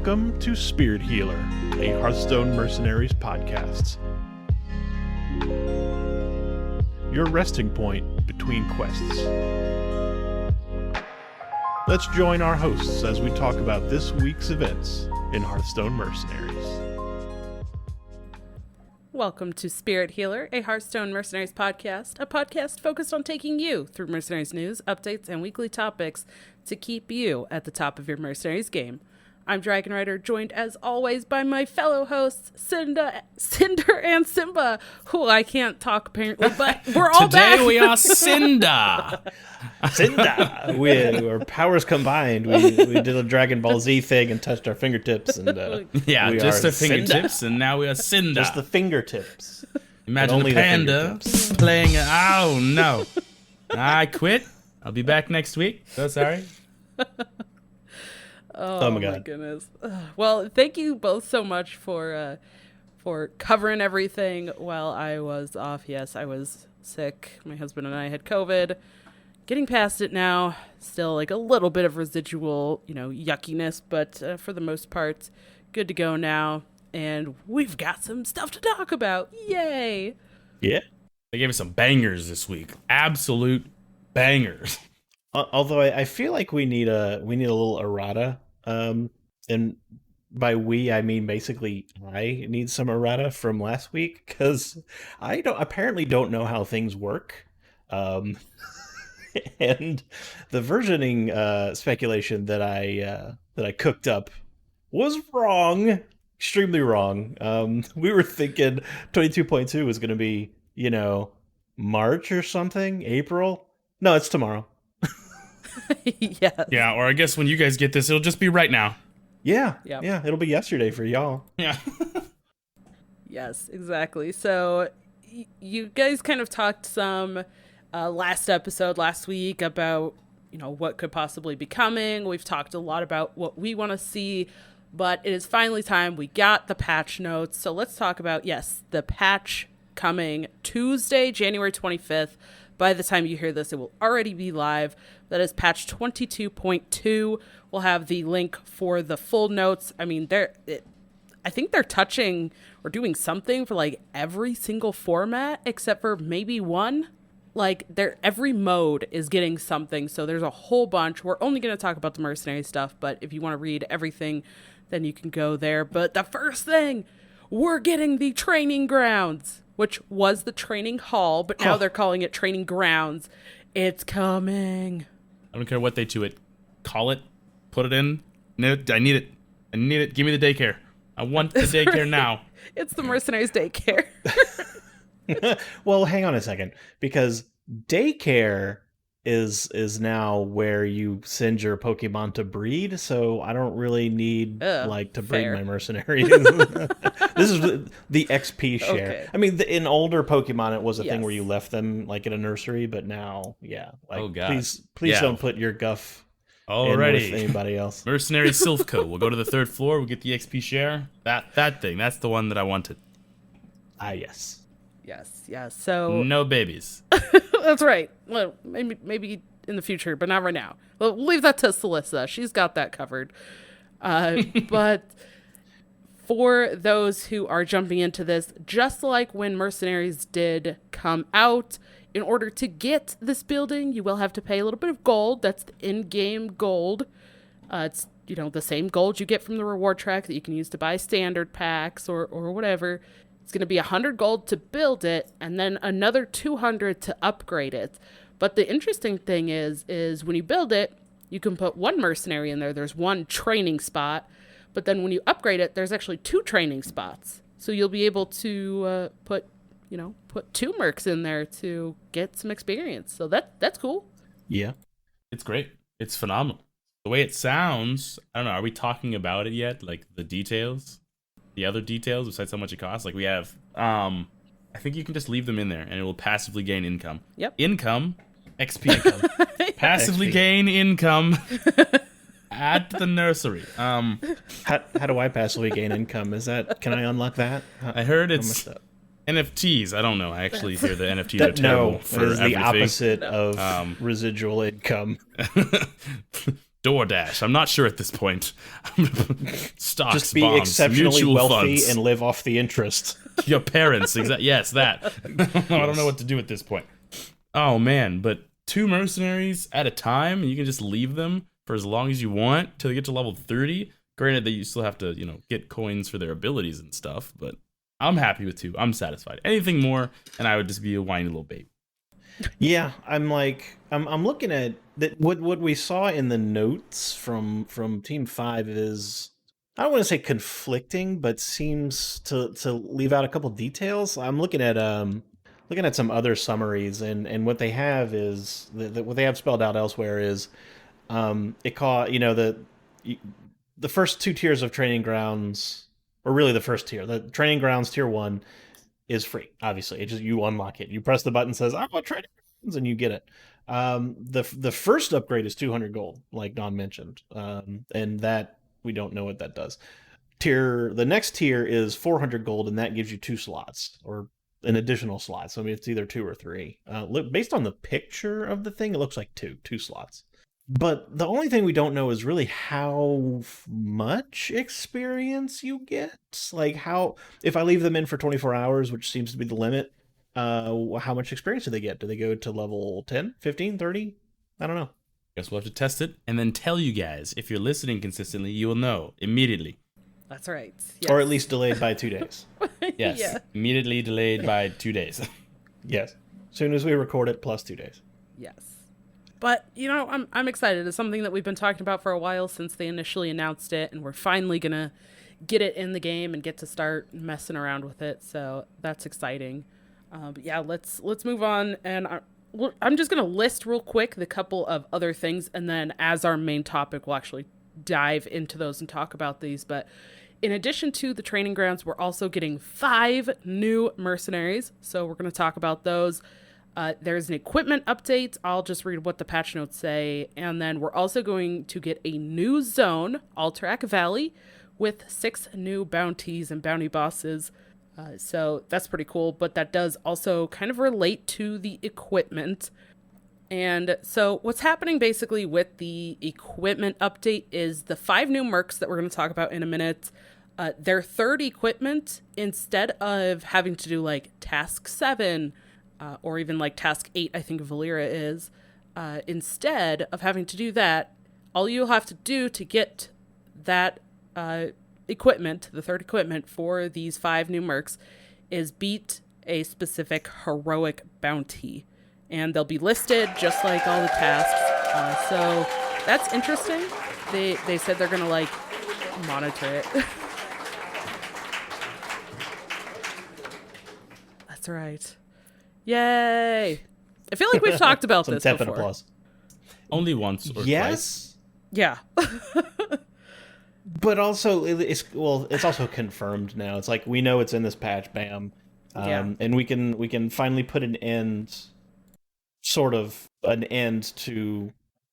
Welcome to Spirit Healer, a Hearthstone Mercenaries podcast. Your resting point between quests. Let's join our hosts as we talk about this week's events in Hearthstone Mercenaries. Welcome to Spirit Healer, a Hearthstone Mercenaries podcast, a podcast focused on taking you through Mercenaries news, updates, and weekly topics to keep you at the top of your Mercenaries game. I'm dragonrider, joined as always by my fellow hosts, Cinder and Siimba, who I can't talk apparently, but we're all back. Today we are Cinder. Cinder. Our powers combined. We did a Dragon Ball Z thing and touched our fingertips. And yeah, we just are our fingertips, and now we are Cinder. Just the fingertips. Imagine only the panda playing. Oh no! I quit. I'll be back next week. So sorry. Oh my God. Goodness. Well, thank you both so much for covering everything while I was off. Yes, I was sick. My husband and I had COVID. Getting past it now. Still like a little bit of residual, yuckiness, but for the most part, good to go now. And we've got some stuff to talk about. Yay! Yeah. They gave us some bangers this week. Absolute bangers. Although I feel like we need a little errata. And by we, I mean basically I need some errata from last week because I apparently don't know how things work. And the versioning speculation that I cooked up was wrong, extremely wrong. We were thinking 22.2 was going to be, March or something, April. No, it's tomorrow. Yes. Yeah, or I guess when you guys get this, it'll just be right now. Yeah. Yep. Yeah, it'll be yesterday for y'all. Yeah. Yes, exactly. So you guys kind of talked some last week about, what could possibly be coming. We've talked a lot about what we want to see, but it is finally time. We got the patch notes. So let's talk about, the patch coming Tuesday, January 25th. By the time you hear this, it will already be live. That is patch 22.2. We'll have the link for the full notes. I mean, I think they're touching or doing something for like every single format except for maybe one. Like every mode is getting something. So there's a whole bunch. We're only going to talk about the mercenary stuff, but if you want to read everything, then you can go there. But the first thing, we're getting the training grounds, which was the training hall, but now they're calling it training grounds. It's coming. I don't care what they do it. Call it. Put it in. No, I need it. I need it. Give me the daycare. I want the daycare now. It's the Mercenaries daycare. Well, hang on a second, because daycare is now where you send your Pokemon to breed, so I don't really need to breed my mercenaries. This is the XP share. Okay. I mean, in older Pokemon, it was a thing where you left them like in a nursery, but now, oh God. please don't put your guff already in with anybody else. Mercenary Silphco. We'll go to the third floor. We'll get the XP share. That thing. That's the one that I wanted. Yes. Yes. So no babies. That's right. Well, maybe in the future, but not right now. We'll leave that to Celissa. She's got that covered. But for those who are jumping into this, just like when Mercenaries did come out, in order to get this building, you will have to pay a little bit of gold. That's the in-game gold. It's the same gold you get from the reward track that you can use to buy standard packs or whatever. It's going to be 100 gold to build it, and then another 200 to upgrade it. But the interesting thing is when you build it, you can put one mercenary in there. There's one training spot. But then when you upgrade it, there's actually 2 training spots. So you'll be able to put 2 mercs in there to get some experience. So that's cool. Yeah. It's great. It's phenomenal. The way it sounds, I don't know, are we talking about it yet? Like the details? The other details besides how much it costs? Like we have, I think you can just leave them in there and it will passively gain income. Yep. Income, XP income. Passively gain income at the nursery. How do I passively gain income? Can I unlock that? I heard it's NFTs. I don't know. I actually hear the NFTs are terrible for it is everything. The opposite of residual income. DoorDash. I'm not sure at this point. Stocks, Just be bonds, exceptionally mutual wealthy funds. and live off the interest. Your parents, yes, that. I don't know what to do at this point. Oh man, but 2 mercenaries at a time, and you can just leave them for as long as you want till they get to level 30. Granted that you still have to, get coins for their abilities and stuff, but I'm happy with 2. I'm satisfied. Anything more, and I would just be a whiny little babe. Yeah, I'm looking at that. What we saw in the notes from Team 5 is, I don't want to say conflicting, but seems to leave out a couple details. I'm looking at some other summaries, and what they have is what they have spelled out elsewhere is the first 2 tiers of training grounds, or really the first tier, the training grounds tier 1 is free. Obviously, it just, you unlock it. You press the button, says I want training grounds, and you get it. The first upgrade is 200 gold, like Don mentioned, and that we don't know what that does. The next tier is 400 gold, and that gives you 2 slots or an additional slot. So I mean, it's either 2 or 3. Based on the picture of the thing, it looks like 2 slots. But the only thing we don't know is really how much experience you get. Like, if I leave them in for 24 hours, which seems to be the limit, how much experience do they get? Do they go to level 10, 15, 30? I don't know. Guess we'll have to test it and then tell you guys. If you're listening consistently, you will know immediately. That's right. Yes. Or at least delayed by 2 days. Yes. Yeah. Immediately delayed by 2 days. Yes. As soon as we record it, plus 2 days. Yes. But, I'm excited. It's something that we've been talking about for a while since they initially announced it, and we're finally going to get it in the game and get to start messing around with it. So that's exciting. But yeah, let's move on. And I'm just going to list real quick the couple of other things, and then as our main topic, we'll actually dive into those and talk about these. But in addition to the training grounds, we're also getting 5 new mercenaries. So we're going to talk about those. There's an equipment update. I'll just read what the patch notes say. And then we're also going to get a new zone, Alterac Valley, with 6 new bounties and bounty bosses. So that's pretty cool. But that does also kind of relate to the equipment. And so what's happening basically with the equipment update is the 5 new Mercs that we're going to talk about in a minute. Their third equipment, instead of having to do like task 7, or even like task 8, I think Valera is, instead of having to do that, all you'll have to do to get that equipment, the third equipment for these 5 new Mercs, is beat a specific heroic bounty. And they'll be listed just like all the tasks. So that's interesting. They said they're going to like monitor it. That's right. Yay! I feel like we've talked about this before. Applause. Only once or twice. Yeah. But also, it's also confirmed now. It's like we know it's in this patch, bam, and we can finally put an end to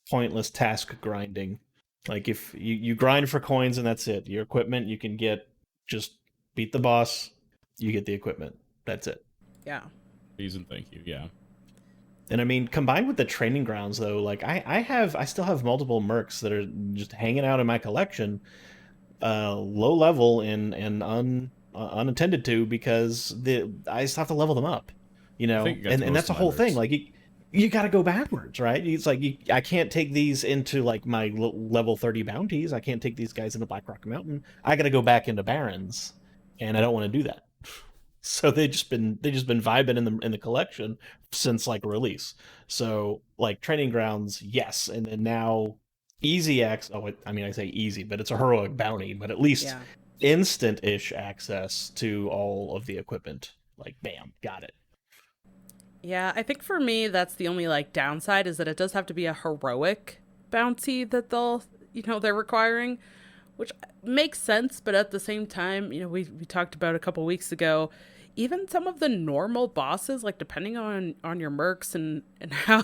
pointless task grinding. Like if you grind for coins and that's it. Your equipment you can get, just beat the boss, you get the equipment. That's it. Yeah. Please and thank you. Yeah. And I mean, combined with the training grounds, though, like I still have multiple Mercs that are just hanging out in my collection, low level and unattended to, because I just have to level them up, and that's the whole thing. Like you got to go backwards, right? It's like I can't take these into like my level 30 bounties. I can't take these guys into Black Rock Mountain. I got to go back into Barrens, and I don't want to do that. So they just been vibing in the collection since like release. So like training grounds, yes, and then now easy access. I say easy, but it's a heroic bounty. But at least instant-ish access to all of the equipment. Like bam, got it. Yeah, I think for me that's the only like downside, is that it does have to be a heroic bounty that they're requiring, which makes sense. But at the same time, we talked about a couple weeks ago, even some of the normal bosses, like depending on your Mercs and how,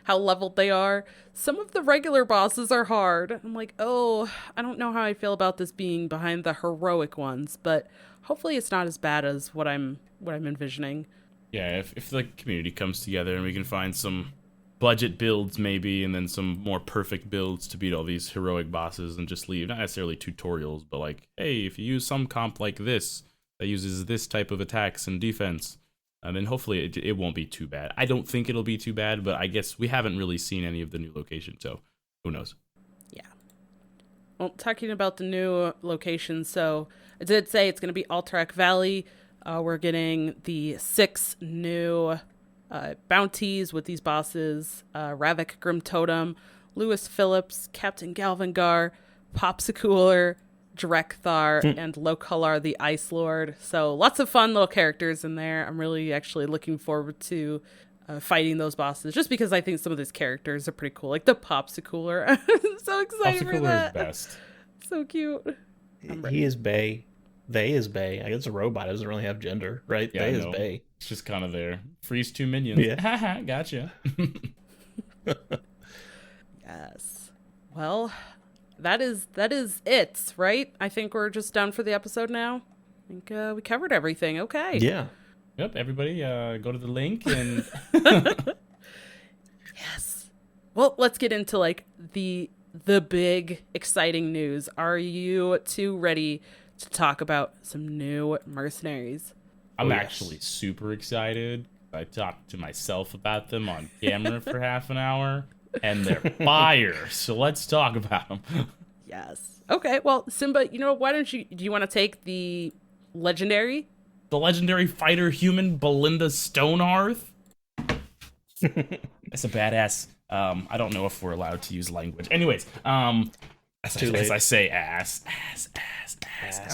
how leveled they are, some of the regular bosses are hard. I'm like, I don't know how I feel about this being behind the heroic ones, but hopefully it's not as bad as what I'm envisioning. Yeah, if the community comes together and we can find some budget builds maybe, and then some more perfect builds to beat all these heroic bosses, and just leave not necessarily tutorials, but like, hey, if you use some comp like this that uses this type of attacks and defense, then hopefully it won't be too bad. I don't think it'll be too bad, but I guess we haven't really seen any of the new locations, so who knows. Yeah. Well, talking about the new locations, so I did say it's going to be Alterac Valley. We're getting the 6 new bounties with these bosses: Ravik Grim Totem, Lewis Phillips, Captain Galvangar, Popsicooler, Drekthar, and Lokalar the Ice Lord. So lots of fun little characters in there. I'm really actually looking forward to fighting those bosses, just because I think some of these characters are pretty cool. Like the Popsicooler. I'm so excited for that. Popsicooler is best. So cute. He is Bae. They is Bae. I guess a robot. It doesn't really have gender, right? Yeah, they is Bae. It's just kind of there. Freeze 2 minions. Yeah. Haha, gotcha. Yes. Well, that is it, right? I think we're just done for the episode now. I think we covered everything. Okay. Yeah. Yep, everybody go to the link and... Yes. Well, let's get into like the big exciting news. Are you two ready to talk about some new mercenaries? I'm actually super excited. I talked to myself about them on camera for half an hour, and they're fire. So let's talk about them. Yes. Okay. Well, Siimba, why don't do you want to take the legendary? The legendary fighter human Belinda Stonehearth. That's a badass. I don't know if we're allowed to use language. Anyways, as I say ass.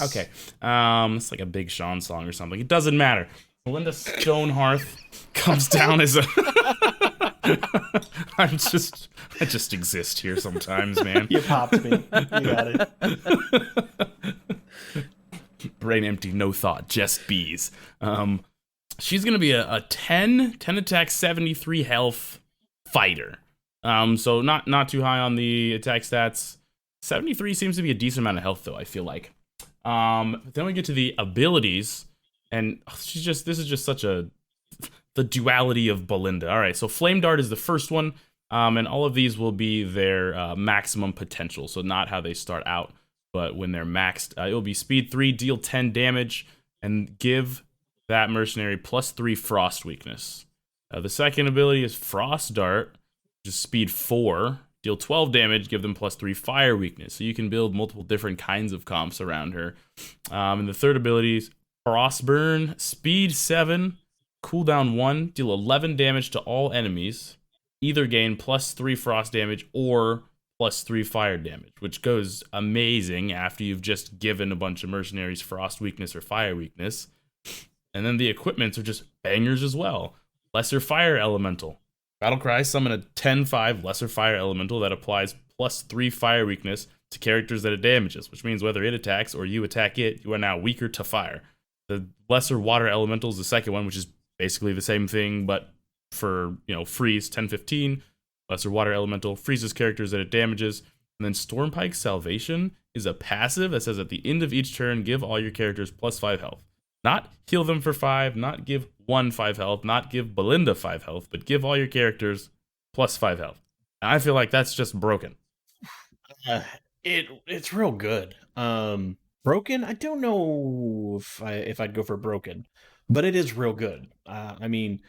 Okay. It's like a Big Sean song or something. It doesn't matter. Belinda Stonehearth comes down as a... I just exist here sometimes, man. You popped me. You got it. Brain empty, no thought, just bees. She's gonna be a 10 attack, 73 health fighter. So not too high on the attack stats. 73 seems to be a decent amount of health, though, I feel like. But then we get to the abilities, and this is just such the duality of Belinda. All right, so Flame Dart is the first one, and all of these will be their maximum potential, so not how they start out, but when they're maxed. It will be speed 3, deal 10 damage, and give that mercenary +3 frost weakness. The second ability is Frost Dart, which is speed 4, deal 12 damage, give them +3 fire weakness. So you can build multiple different kinds of comps around her. And the third ability is Frostburn, speed 7, cooldown 1, deal 11 damage to all enemies. Either gain +3 frost damage or +3 fire damage, which goes amazing after you've just given a bunch of mercenaries frost weakness or fire weakness. And then the equipments are just bangers as well. Lesser Fire Elemental. Battlecry, summon a 10-5 Lesser Fire Elemental that applies +3 fire weakness to characters that it damages, which means whether it attacks or you attack it, you are now weaker to fire. The Lesser Water Elemental is the second one, which is basically the same thing, but for, freeze, 10-15. Lesser Water Elemental freezes characters that it damages. And then Stormpike Salvation is a passive that says at the end of each turn, give all your characters +5 health. Not heal them for 5, not give 1 5 health, not give Belinda 5 health, but give all your characters +5 health. And I feel like that's just broken. It's real good. Broken? I don't know if I'd go for broken, but it is real good. I mean,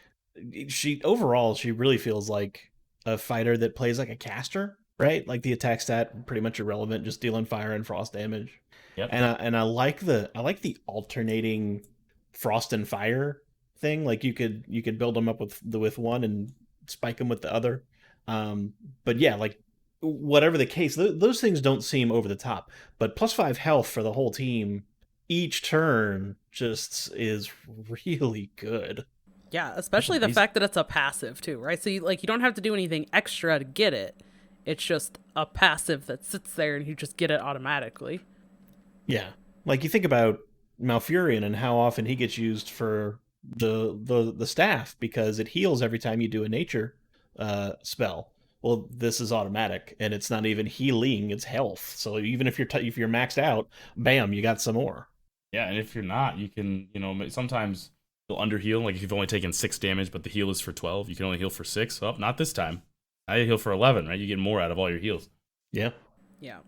she really feels like a fighter that plays like a caster, right? Like the attack stat pretty much irrelevant, just dealing fire and frost damage. Yep. And I like the alternating frost and fire thing. Like you could build them up with one and spike them with the other. But yeah, like whatever the case, those things don't seem over the top. But +5 health for the whole team each turn just is really good. Yeah, especially the fact that it's a passive too, right? So you don't have to do anything extra to get it. It's just a passive that sits there and you just get it automatically. Yeah. Like you think about Malfurion and how often he gets used for the staff because it heals every time you do a nature spell. Well, this is automatic and it's not even healing, it's health. So even if you're maxed out, bam, you got some more. Yeah, and if you're not, you can, sometimes you'll underheal. Like if you've only taken 6 damage, but the heal is for 12, you can only heal for 6. Oh, not this time. Now you heal for 11, right? You get more out of all your heals. Yeah. Yeah.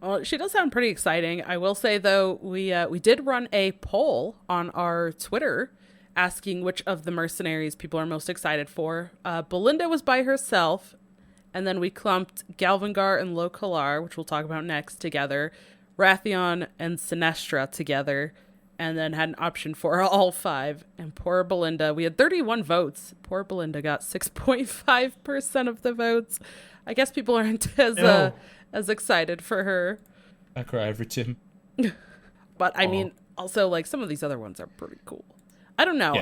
Well, she does sound pretty exciting. I will say, though, we did run a poll on our Twitter asking which of the mercenaries people are most excited for. Belinda was by herself, and then we clumped Galvangar and Lokalar, which we'll talk about next, together, Wrathion and Sinestra together, and then had an option for all 5. And poor Belinda, we had 31 votes. Poor Belinda got 6.5% of the votes. I guess people aren't as excited for her. I cry for Tim. But I mean, also, like, some of these other ones are pretty cool. I don't know.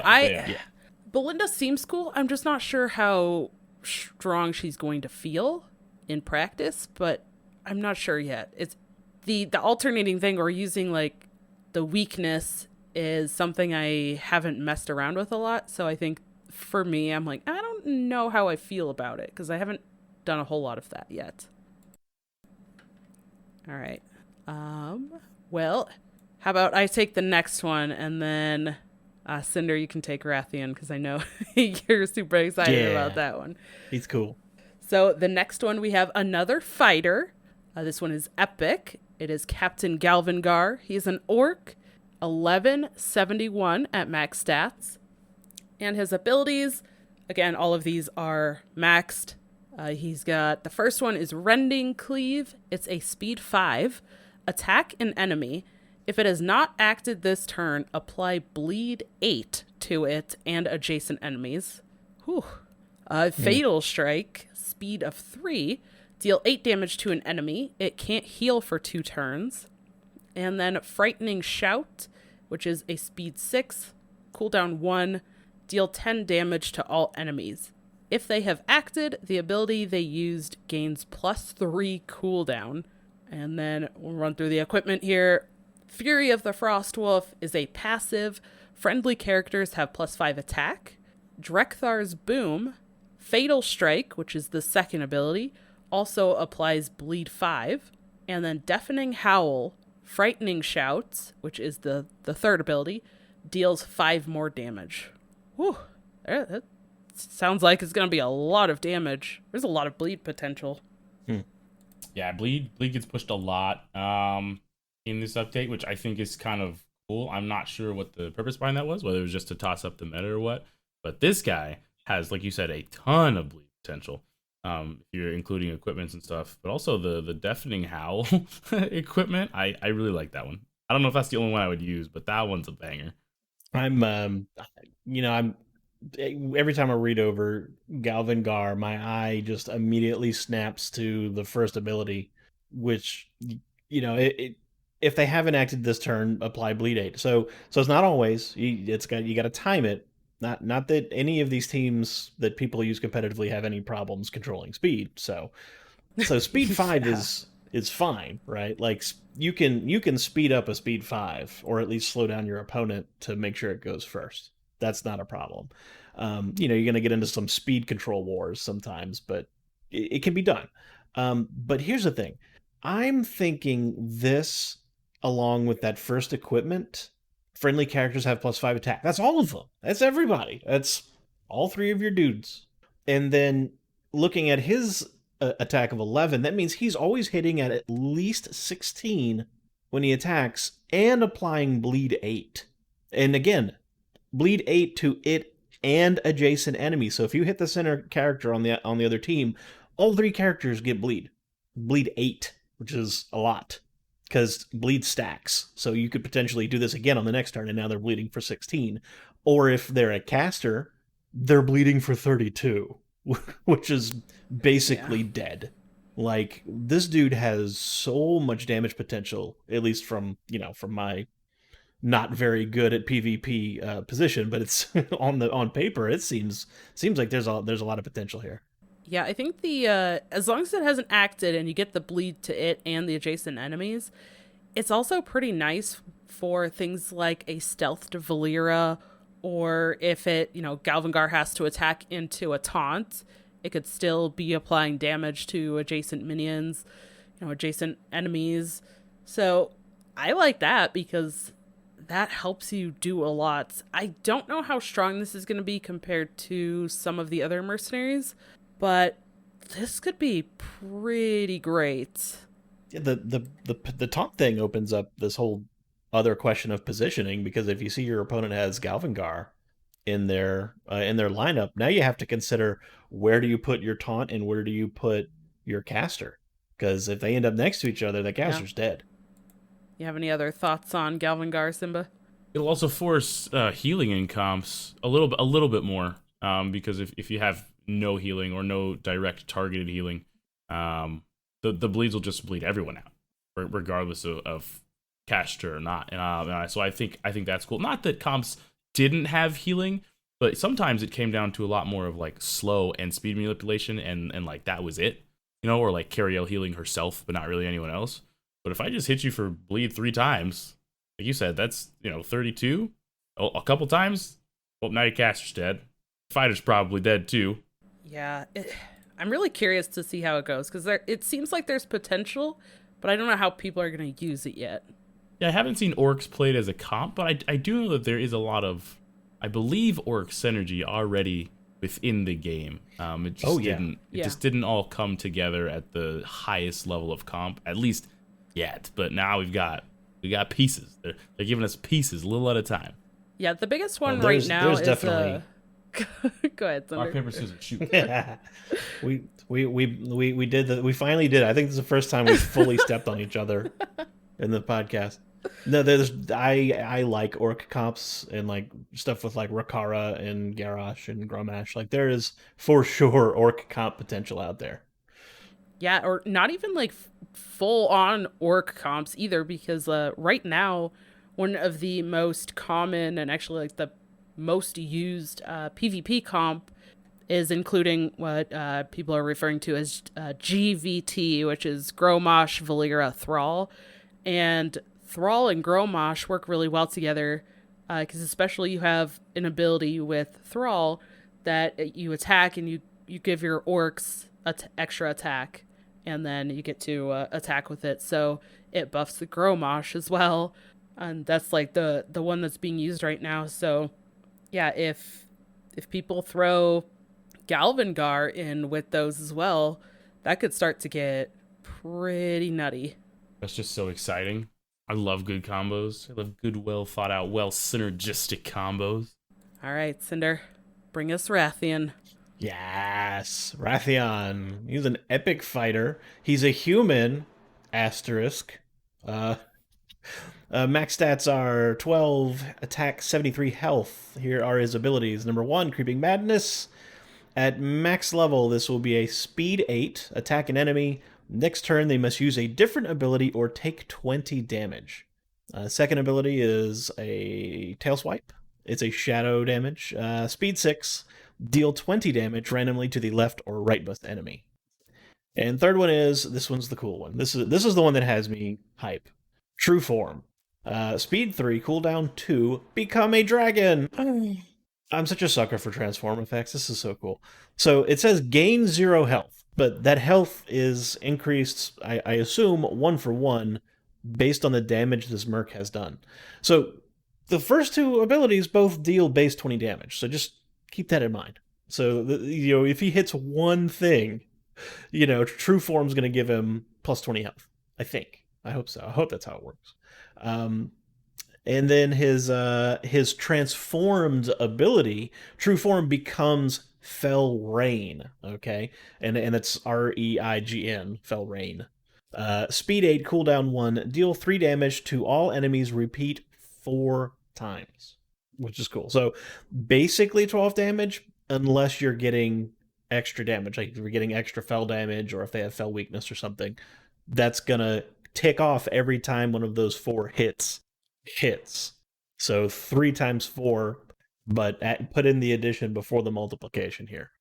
Belinda seems cool. I'm just not sure how strong she's going to feel in practice, but I'm not sure yet. It's the alternating thing or using like the weakness is something I haven't messed around with a lot. So I think for me, I'm like, I don't know how I feel about it because I haven't done a whole lot of that yet. All right. Well, how about I take the next one and then Cinder, you can take Wrathion because I know you're super excited about that one. He's cool. So the next one, we have another fighter. This one is epic. It is Captain Galvangar. He's an orc, 1171 at max stats. And his abilities, again, all of these are maxed. He's got, the first one is Rending Cleave. It's a speed 5. Attack an enemy. If it has not acted this turn, apply bleed 8 to it and adjacent enemies. Whew. Fatal Strike, speed of 3. Deal 8 damage to an enemy. It can't heal for 2 turns. And then Frightening Shout, which is a speed 6. Cooldown 1. Deal 10 damage to all enemies. If they have acted, the ability they used gains +3 cooldown. And then we'll run through the equipment here. Fury of the Frostwolf is a passive. Friendly characters have +5 attack. Drekthar's Boom, Fatal Strike, which is the second ability, also applies bleed 5. And then Deafening Howl, Frightening Shouts, which is the third ability, deals 5 more damage. Whew. That sounds like it's going to be a lot of damage. There's a lot of bleed potential. Yeah, bleed gets pushed a lot in this update, which I think is kind of cool. I'm not sure what the purpose behind that was, whether it was just to toss up the meta or what. But this guy has, like you said, a ton of bleed potential. If you're including equipments and stuff, but also the Deafening Howl equipment. I really like that one. I don't know if that's the only one I would use, but that one's a banger. I'm every time I read over Galvangar, my eye just immediately snaps to the first ability, which, if they haven't acted this turn, apply bleed 8. So it's not always. You got to time it. Not that any of these teams that people use competitively have any problems controlling speed. So speed 5 is fine, right? Like you can speed up a speed 5 or at least slow down your opponent to make sure it goes first. That's not a problem. You're going to get into some speed control wars sometimes, but it can be done. But here's the thing. I'm thinking this, along with that first equipment, friendly characters have +5 attack. That's all of them. That's everybody. That's all 3 of your dudes. And then looking at his attack of 11, that means he's always hitting at least 16 when he attacks and applying bleed 8. And again, bleed 8 to it and adjacent enemies. So if you hit the center character on the other team, all 3 characters get bleed 8, which is a lot because bleed stacks. So you could potentially do this again on the next turn, and now they're bleeding for 16. Or if they're a caster, they're bleeding for 32, which is basically dead. Like, this dude has so much damage potential, at least from my not very good at PvP position, but it's on paper it seems like there's a lot of potential here. Yeah, I think as long as it hasn't acted and you get the bleed to it and the adjacent enemies, it's also pretty nice for things like a stealth to Valera, or if it, Galvangar has to attack into a taunt, it could still be applying damage to adjacent minions, adjacent enemies. So I like that because that helps you do a lot. I don't know how strong this is going to be compared to some of the other mercenaries, but this could be pretty great. Yeah, the taunt thing opens up this whole other question of positioning, because if you see your opponent has Galvangar in their lineup, now you have to consider, where do you put your taunt and where do you put your caster? Because if they end up next to each other, the caster's dead. You have any other thoughts on Galvangar, Siimba? It'll also force healing in comps a little bit more, because if you have no healing or no direct targeted healing, the bleeds will just bleed everyone out, regardless of caster or not. So I think that's cool. Not that comps didn't have healing, but sometimes it came down to a lot more of like slow and speed manipulation, and like that was it, or like Cariel healing herself, but not really anyone else. But if I just hit you for bleed 3 times, like you said, that's 32. A couple times, well, now your caster's dead. Fighter's probably dead too. Yeah, I'm really curious to see how it goes, because it seems like there's potential, but I don't know how people are going to use it yet. Yeah, I haven't seen orcs played as a comp, but I do know that there is a lot of, I believe, orc synergy already within the game. It just didn't all come together at the highest level of comp, at least yet. But now we got pieces. They're giving us pieces a little at a time. Yeah, the biggest one right now is definitely. Go ahead, Thunder. Rock, paper, scissors, shoot. we did that. We finally did. I think this is the first time we fully stepped on each other in the podcast. No, I like orc comps and like stuff with like Rakara and Garrosh and Grommash. Like, there is for sure orc comp potential out there. Yeah, or not even like full on orc comps either, because right now one of the most common and actually like the most used PvP comp is including what people are referring to as GVT, which is Grommash, Valera, Thrall. And Thrall and Grommash work really well together, because especially you have an ability with Thrall that you attack and you give your orcs extra attack, and then you get to attack with it. So it buffs the Grommash as well. And that's like the one that's being used right now. So yeah, if people throw Galvangar in with those as well, that could start to get pretty nutty. That's just so exciting. I love good combos. I love good, well thought out, well synergistic combos. All right, Cinder, bring us Rathian. Yes, Rathian. He's an epic fighter. He's a human, asterisk. Max stats are 12, attack 73, health. Here are his abilities. Number 1, Creeping Madness. At max level, this will be a speed 8, attack an enemy. Next turn, they must use a different ability or take 20 damage. Second ability is a Tail Swipe. It's a shadow damage. Speed 6, deal 20 damage randomly to the left or right bust enemy. And third one is, this one's the cool one. This is the one that has me hype. True Form. Speed 3, cooldown 2, become a dragon. I'm such a sucker for transform effects. This is so cool. So it says gain 0 health, but that health is increased, I assume, 1 for 1 based on the damage this Merc has done. So the first 2 abilities both deal base 20 damage. So just keep that in mind. So if he hits one thing, True Form's going to give him plus 20 health. I think. I hope so. I hope that's how it works. And then his transformed ability, True Form, becomes Fell Rain. Okay, and it's REIGN, Fell Rain. Speed 8, cooldown 1, deal 3 damage to all enemies. Repeat 4 times, which is cool. So basically 12 damage, unless you're getting extra damage, like if you're getting extra fell damage, or if they have fell weakness or something, that's gonna tick off every time one of those 4 hits. So 3 times 4, but put in the addition before the multiplication here.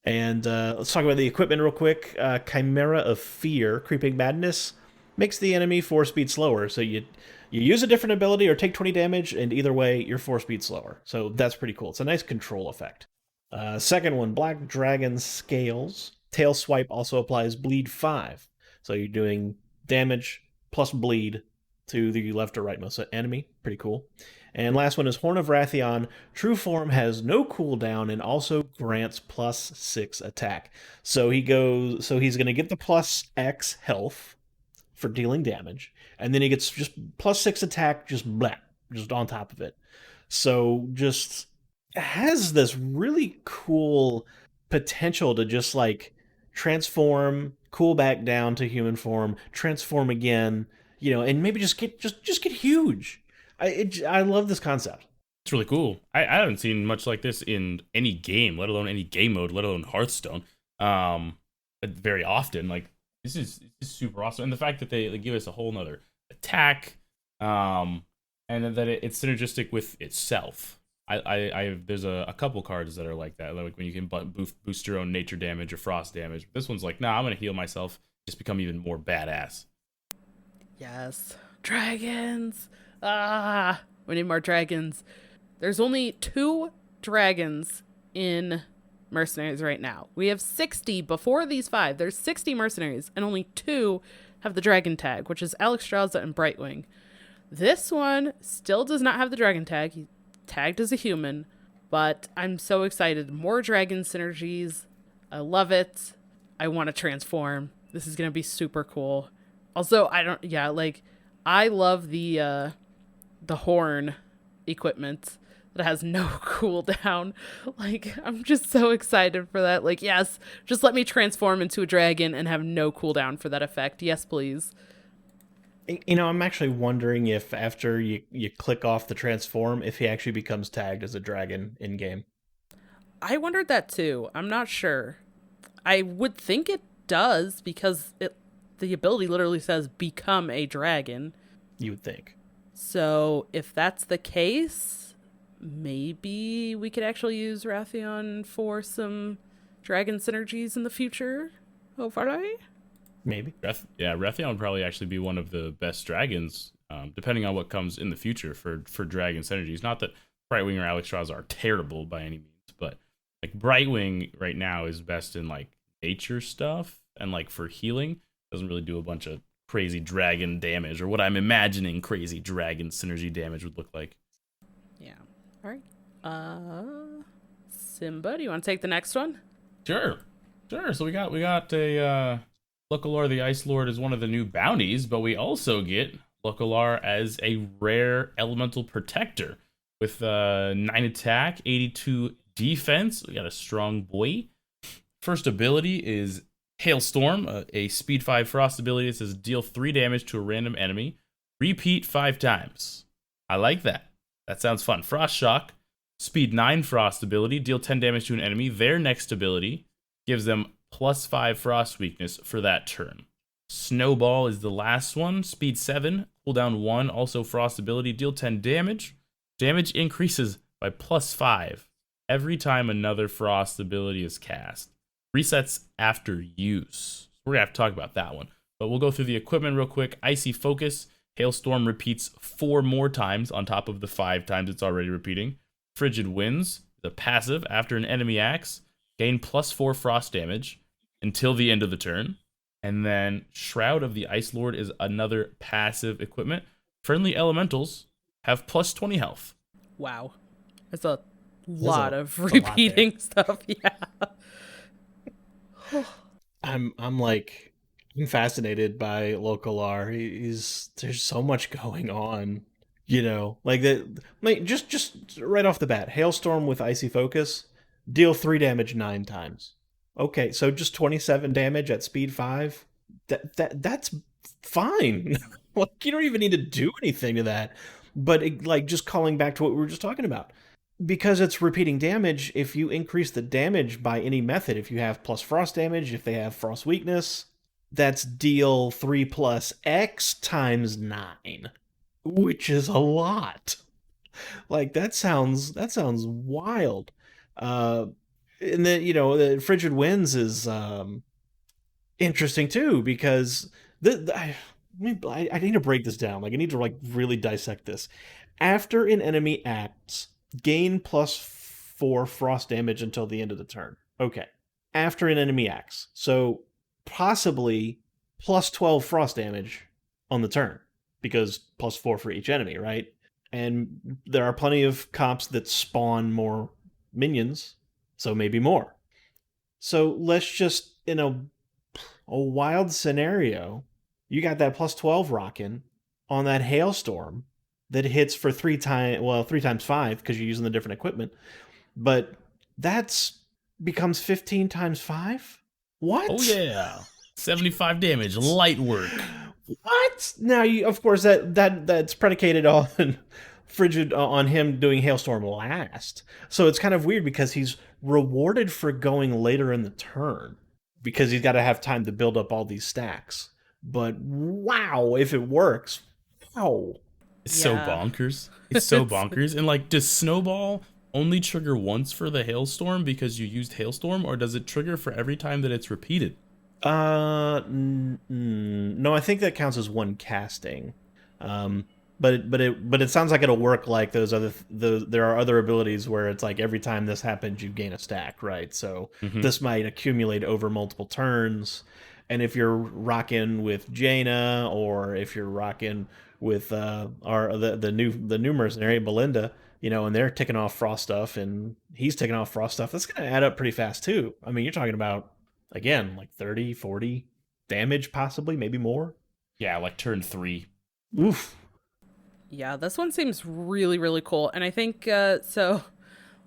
And let's talk about the equipment real quick. Chimera of Fear, Creeping Madness, makes the enemy 4 speed slower. So you use a different ability or take 20 damage, and either way, you're 4 speed slower. So that's pretty cool. It's a nice control effect. Second one, Black Dragon Scales. Tail Swipe also applies bleed 5. So you're doing damage plus bleed to the left or rightmost enemy. Pretty cool. And last one is Horn of Wrathion. True form has no cooldown and also grants +6 attack. So he's going to get the +X health for dealing damage, and then he gets just +6 attack, just on top of it. So just has this really cool potential to just like transform, cool back down to human form, transform again, and maybe just get huge. I love this concept. It's really cool. I haven't seen much like this in any game, let alone any game mode, let alone Hearthstone. Very often, like this is super awesome, and the fact that they give us a whole nother attack, and that it's synergistic with itself. There's a couple cards that are like that, like when you can boost your own nature damage or frost damage. This one's like, nah, I'm gonna heal myself, just become even more badass. Yes, dragons. We need more dragons. There's only 2 dragons in mercenaries right now. We have 60 before these 5. There's 60 mercenaries, and only 2 have the dragon tag, which is Alexstrasza and Brightwing. This one still does not have the dragon tag. He's tagged as a human, but I'm so excited. More dragon synergies. I love it. I want to transform. This is going to be super cool. Also, I love the horn equipment that has no cooldown. Like, I'm just so excited for that. Like, yes, just let me transform into a dragon and have no cooldown for that effect. Yes, please. I'm actually wondering if after you click off the transform, if he actually becomes tagged as a dragon in game. I wondered that too. I'm not sure. I would think it does because the ability literally says become a dragon. You would think. So if that's the case, maybe we could actually use Wrathion for some dragon synergies in the future. Hopefully. Maybe. Wrathion would probably actually be one of the best dragons, depending on what comes in the future for dragon synergies. Not that Brightwing or Alexstrasza are terrible by any means, but like Brightwing right now is best in like nature stuff and like for healing. Doesn't really do a bunch of crazy dragon damage, or what I'm imagining crazy dragon synergy damage would look like. Yeah. All right. Siimba, do you want to take the next one? Sure. So we got a Lokalar the Ice Lord is one of the new bounties, but we also get Lokalar as a rare elemental protector with 9 attack, 82 defense. We got a strong boy. First ability is Hailstorm, a speed 5 frost ability that says deal 3 damage to a random enemy. Repeat 5 times. I like that. That sounds fun. Frost Shock, speed 9 frost ability, deal 10 damage to an enemy. Their next ability gives them +5 frost weakness for that turn. Snowball is the last one. Speed 7, cooldown 1, also frost ability, deal 10 damage. Damage increases by +5 every time another frost ability is cast. Resets after use. We're going to have to talk about that one. But we'll go through the equipment real quick. Icy Focus. Hailstorm repeats 4 more times on top of the 5 times it's already repeating. Frigid Winds. The passive. After an enemy acts, gain +4 frost damage until the end of the turn. And then Shroud of the Ice Lord is another passive equipment. Friendly elementals have +20 health. Wow. That's a lot of repeating stuff. Yeah. I'm fascinated by Lokalar. There's so much going on, like that. Like just right off the bat, Hailstorm with Icy Focus, deal 3 damage 9 times. Okay, so just 27 damage at speed 5. That's fine. Like, you don't even need to do anything to that. But just calling back to what we were just talking about. Because it's repeating damage, if you increase the damage by any method, if you have plus frost damage, if they have frost weakness, that's deal 3 plus X times 9, which is a lot. Like, that sounds wild. And then, the Frigid Winds is interesting too, because I need to break this down. Like, I need to really dissect this. After an enemy acts, gain +4 frost damage until the end of the turn. Okay. After an enemy acts. So possibly +12 frost damage on the turn. because +4 for each enemy, right? And there are plenty of comps that spawn more minions, so maybe more. So let's just, in a wild scenario, you got that +12 rocking on that hailstorm that hits for 3 times 5 because you're using the different equipment. But that's becomes 15 times 5? What? Oh yeah. 75 damage, light work. What? Now, of course, that's predicated on Frigid on him doing Hailstorm last. So it's kind of weird because he's rewarded for going later in the turn because he's got to have time to build up all these stacks. But wow, if it works, wow. It's so bonkers. It's so bonkers. And like, does Snowball only trigger once for the Hailstorm because you used Hailstorm, or does it trigger for every time that it's repeated? No, I think that counts as one casting. But it sounds like it'll work like there are other abilities where it's like every time this happens you gain a stack, right? So this might accumulate over multiple turns, and if you're rocking with Jaina, or if you're rocking with the new mercenary Belinda, and they're ticking off frost stuff and he's ticking off frost stuff, that's gonna add up pretty fast too. I mean, you're talking about, again, like 30, 40 damage, possibly, maybe more. Yeah, like turn 3. Oof. Yeah, this one seems really, really cool. And I think, so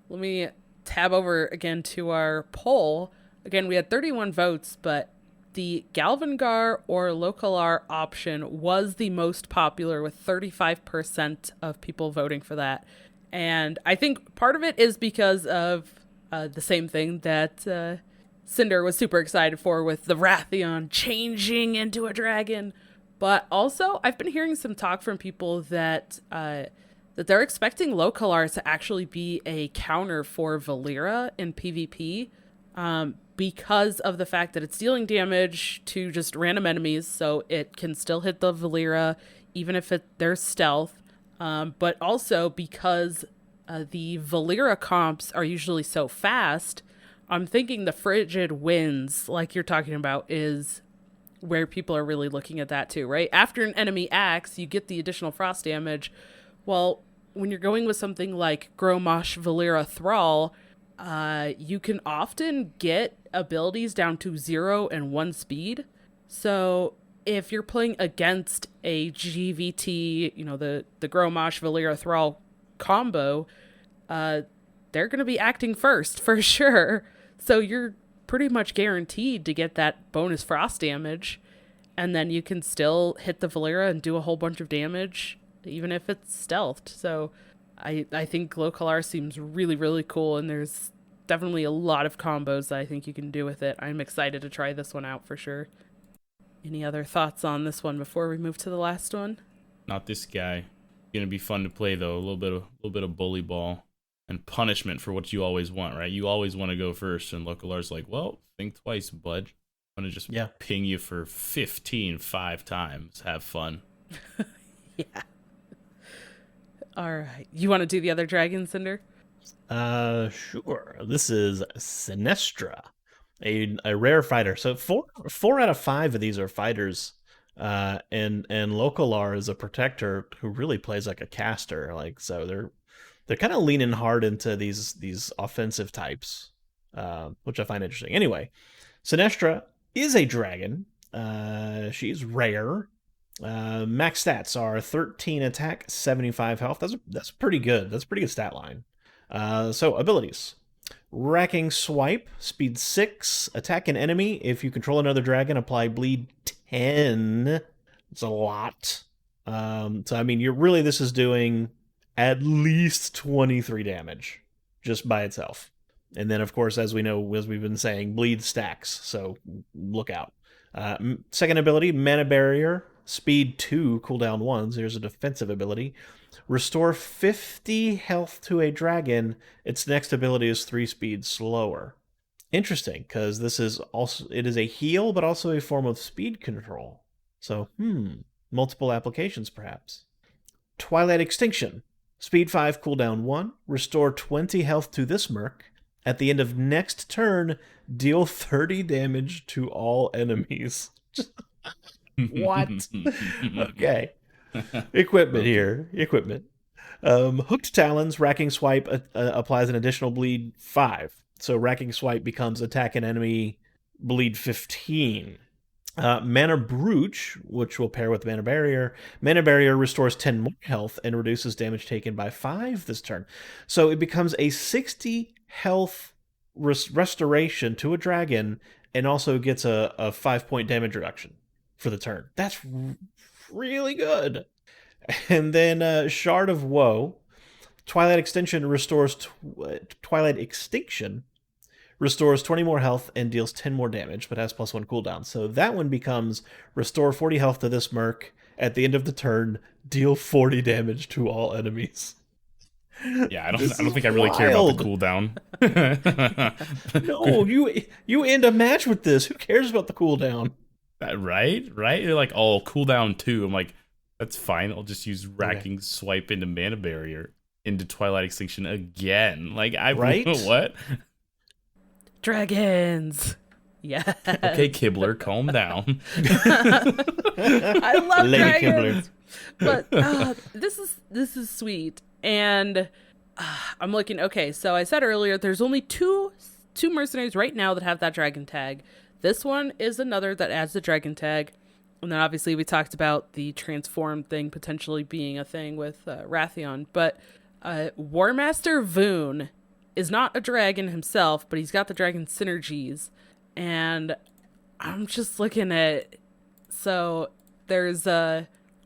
let me tab over again to our poll. Again, we had 31 votes, but the Galvangar or Lokalar option was the most popular, with 35% of people voting for that. And I think part of it is because of the same thing that Cinder was super excited for, with the Wrathion changing into a dragon. But also, I've been hearing some talk from people that they're expecting Lokalar to actually be a counter for Valeera in PvP, because of the fact that it's dealing damage to just random enemies, so it can still hit the Valeera even if they're stealth. But also because the Valeera comps are usually so fast, I'm thinking the Frigid Winds, like you're talking about, is where people are really looking at that too, right? After an enemy acts, you get the additional frost damage. Well, when you're going with something like Gromosh Valeera Thrall, you can often get abilities down to 0 and 1 speed. So if you're playing against a GVT, the Gromosh Valeera Thrall combo, they're going to be acting first for sure. So you're pretty much guaranteed to get that bonus frost damage, and then you can still hit the Valeera and do a whole bunch of damage even if it's stealthed. So I think Lokalar seems really, really cool, and there's definitely a lot of combos that I think you can do with it. I'm excited to try this one out for sure. Any other thoughts on this one before we move to the last one? Not this guy. Gonna be fun to play though. A little bit of bully ball and punishment for what you always want, right? You always want to go first, and Lokalar's like, well, think twice, bud. I'm gonna just ping you for 5 times. Have fun. Yeah. All right. You want to do the other dragon, Cinder? Sure. This is Sinestra, a rare fighter. So four out of 5 of these are fighters. And Lokalar is a protector who really plays like a caster. Like, so they're kind of leaning hard into these offensive types, which I find interesting. Anyway, Sinestra is a dragon. She's rare. Max stats are 13 attack, 75 health. That's pretty good. That's a pretty good stat line. So abilities: Racking Swipe, speed 6, attack an enemy. If you control another dragon, apply bleed 10. It's a lot. So I mean, this is doing at least 23 damage just by itself. And then, of course, as we know, as we've been saying, bleed stacks. So look out. Second ability, Mana Barrier, speed 2, cooldown 1. So here's a defensive ability. Restore 50 health to a dragon. Its next ability is 3 speed slower. Interesting, because it is a heal, but also a form of speed control. So, multiple applications perhaps. Twilight Extinction, speed 5, cooldown 1. Restore 20 health to this merc. At the end of next turn, deal 30 damage to all enemies. What? Okay. Equipment here. Equipment. Hooked Talons, Racking Swipe applies an additional bleed 5. So Racking Swipe becomes attack an enemy bleed 15. Mana Brooch, which will pair with Mana Barrier. Mana Barrier restores 10 more health and reduces damage taken by 5 this turn. So it becomes a 60 health restoration to a dragon and also gets a 5-point damage reduction for the turn. That's really good. And then Shard of Woe. Twilight Extinction restores Twilight Extinction restores 20 more health and deals 10 more damage, but has +1 cooldown. So that one becomes restore 40 health to this Merc at the end of the turn, deal 40 damage to all enemies. Yeah, I don't think I really care about the cooldown. No, you end a match with this. Who cares about the cooldown? Right? You're like, oh, cooldown 2. I'm like, that's fine. I'll just use Racking Swipe into Mana Barrier into Twilight Extinction again. Like, right? What? Dragons. Yeah. Okay, Kibler, calm down. I love Lady dragons. Kibler. But this is sweet. And I'm looking. Okay, so I said earlier there's only two mercenaries right now that have that dragon tag. This one is another that adds the dragon tag. And then obviously we talked about the transform thing potentially being a thing with Wrathion. But War Master Voon is not a dragon himself, but he's got the dragon synergies. And I'm just looking at... So there's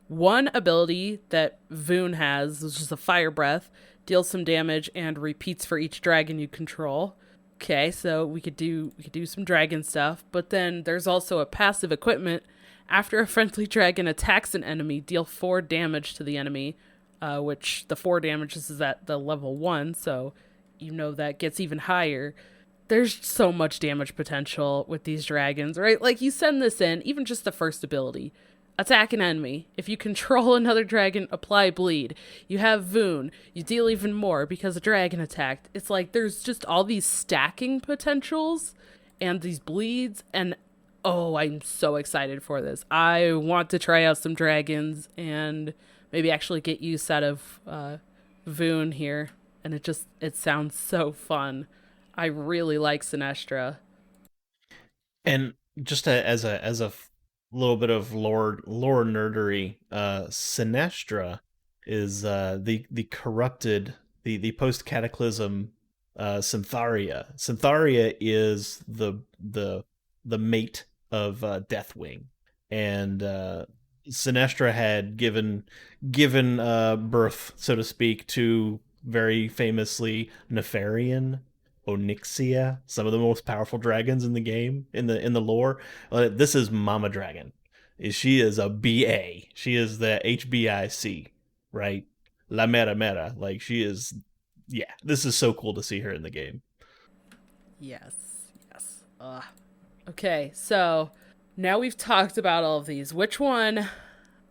one ability that Voon has, which is a Fire Breath, deals some damage and repeats for each dragon you control. Okay, so we could do some dragon stuff. But then there's also a passive equipment. After a friendly dragon attacks an enemy, deal 4 damage to the enemy, which the 4 damage is at the level 1, so you know that gets even higher. There's so much damage potential with these dragons, right? Like, you send this in, even just the first ability. Attack an enemy. If you control another dragon, apply bleed. You have Voon. You deal even more because a dragon attacked. It's like there's just all these stacking potentials and these bleeds, and oh, I'm so excited for this. I want to try out some dragons and maybe actually get use out of Voon here. And it sounds so fun. I really like Sinestra. And just as a little bit of lore nerdery, Sinestra is the corrupted, the post cataclysm Syntharia. Syntharia is the mate of Deathwing, and Sinestra had given birth, so to speak, to very famously Nefarian, Onyxia, some of the most powerful dragons in the game, in the lore. This is Mama Dragon. She is a BA. She is the HBIC, right? La Mera Mera. Like, she is, yeah, this is so cool to see her in the game. Yes. Okay, so now we've talked about all of these. Which one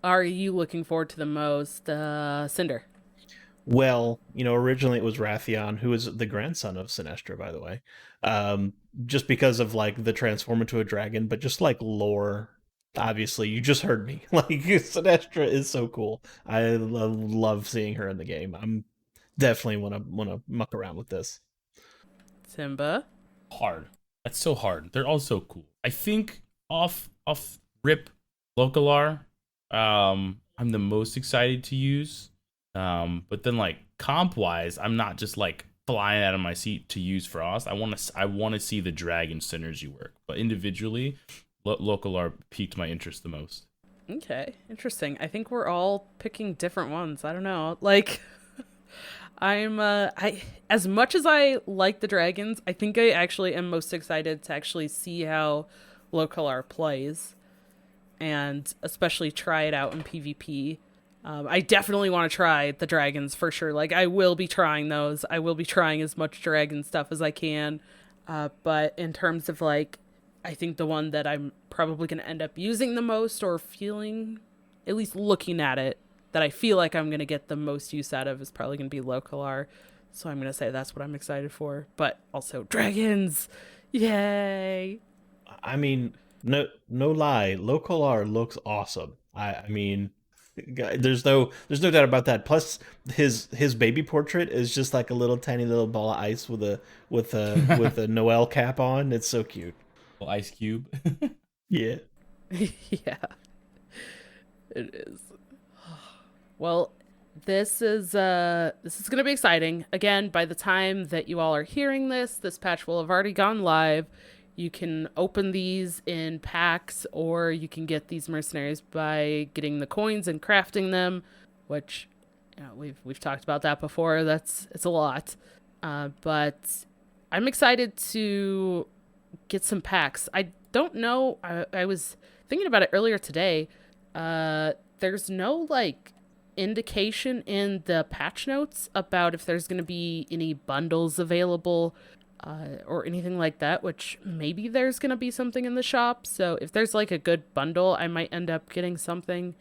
are you looking forward to the most? Cinder. Well, originally it was Wrathion, who is the grandson of Sinestra, by the way. Just because of like the transform into a dragon, but just like lore, obviously, you just heard me. Like, Sinestra is so cool. I love seeing her in the game. I'm definitely want to muck around with this. Siimba. Hard. That's so hard. They're all so cool. I think off rip Localar, I'm the most excited to use. But then like comp wise, I'm not just like flying out of my seat to use Frost. I want to see the dragon synergy work. But individually, Localar piqued my interest the most. Okay, interesting. I think we're all picking different ones. I don't know. Like, I as much as I like the dragons, I think I actually am most excited to actually see how Localar plays, and especially try it out in PvP. I definitely want to try the dragons for sure. Like, I will be trying those. I will be trying as much dragon stuff as I can. But in terms of like, I think the one that I'm probably going to end up using the most, or feeling, at least looking at it, that I feel like I'm going to get the most use out of is probably going to be Localar. So I'm going to say that's what I'm excited for. But also dragons. Yay. I mean, no lie, Localar looks awesome. I mean, There's no doubt about that. Plus, his baby portrait is just like a little tiny little ball of ice with a Noel cap on. It's so cute. Little ice cube. Yeah. Yeah, it is. Well, this is gonna be exciting. Again, by the time that you all are hearing this patch will have already gone live. You can open these in packs, or you can get these mercenaries by getting the coins and crafting them, which, you know, we've talked about that before. It's a lot, but I'm excited to get some packs. I don't know. I was thinking about it earlier today. There's no like indication in the patch notes about if there's going to be any bundles available. Or anything like that, which maybe there's going to be something in the shop. So if there's like a good bundle, I might end up getting something.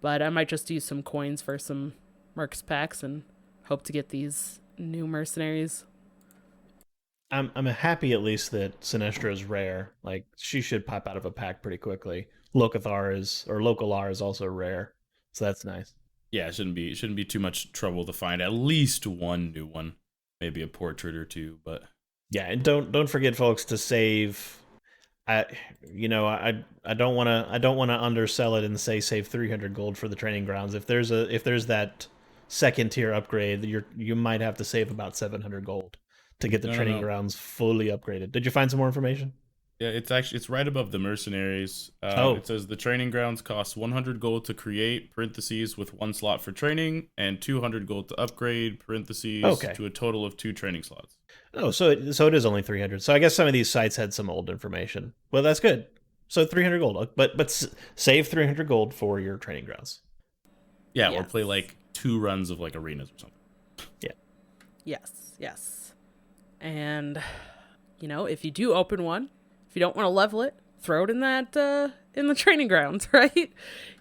But I might just use some coins for some Mercs packs and hope to get these new mercenaries. I'm happy at least that Sinestra is rare. Like, she should pop out of a pack pretty quickly. Localar is also rare. So that's nice. Yeah, it shouldn't be too much trouble to find at least one new one. Maybe a portrait or two, but yeah, and don't forget, folks, to save. I don't want to undersell it and say save 300 gold for the training grounds. If there's that second tier upgrade, you might have to save about 700 gold to get the training grounds fully upgraded. Did you find some more information? Yeah, it's right above the mercenaries. It says the training grounds cost 100 gold to create (parentheses with 1 slot for training) and 200 gold to upgrade (parentheses) to a total of 2 training slots. Oh, so it is only 300. So I guess some of these sites had some old information. Well, that's good. So 300 gold, but save 300 gold for your training grounds. Yeah, yes. Or play like 2 runs of like arenas or something. Yeah. Yes. And if you do open one, if you don't want to level it, throw it in that in the training grounds, right?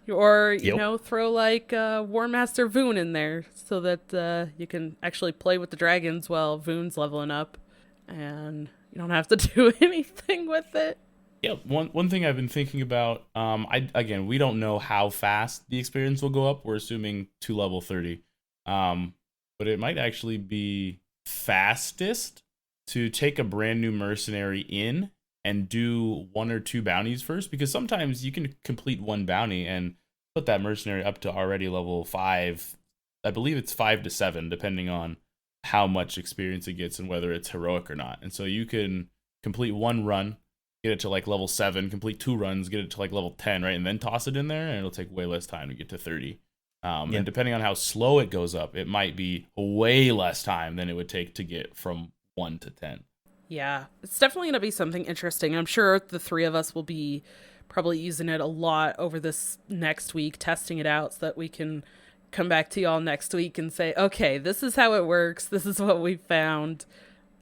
Or throw like War Master Voon in there so that you can actually play with the dragons while Voon's leveling up, and you don't have to do anything with it. Yeah, one thing I've been thinking about. We don't know how fast the experience will go up. We're assuming to level 30, but it might actually be fastest to take a brand new mercenary in and do 1 or 2 bounties first, because sometimes you can complete 1 bounty and put that mercenary up to already level 5. I believe it's 5 to 7, depending on how much experience it gets and whether it's heroic or not. And so you can complete 1 run, get it to like level 7, complete 2 runs, get it to like level 10, right? And then toss it in there, and it'll take way less time to get to 30. And depending on how slow it goes up, it might be way less time than it would take to get from 1 to 10. Yeah, it's definitely going to be something interesting. I'm sure the 3 of us will be probably using it a lot over this next week, testing it out so that we can come back to y'all next week and say, okay, this is how it works. This is what we found.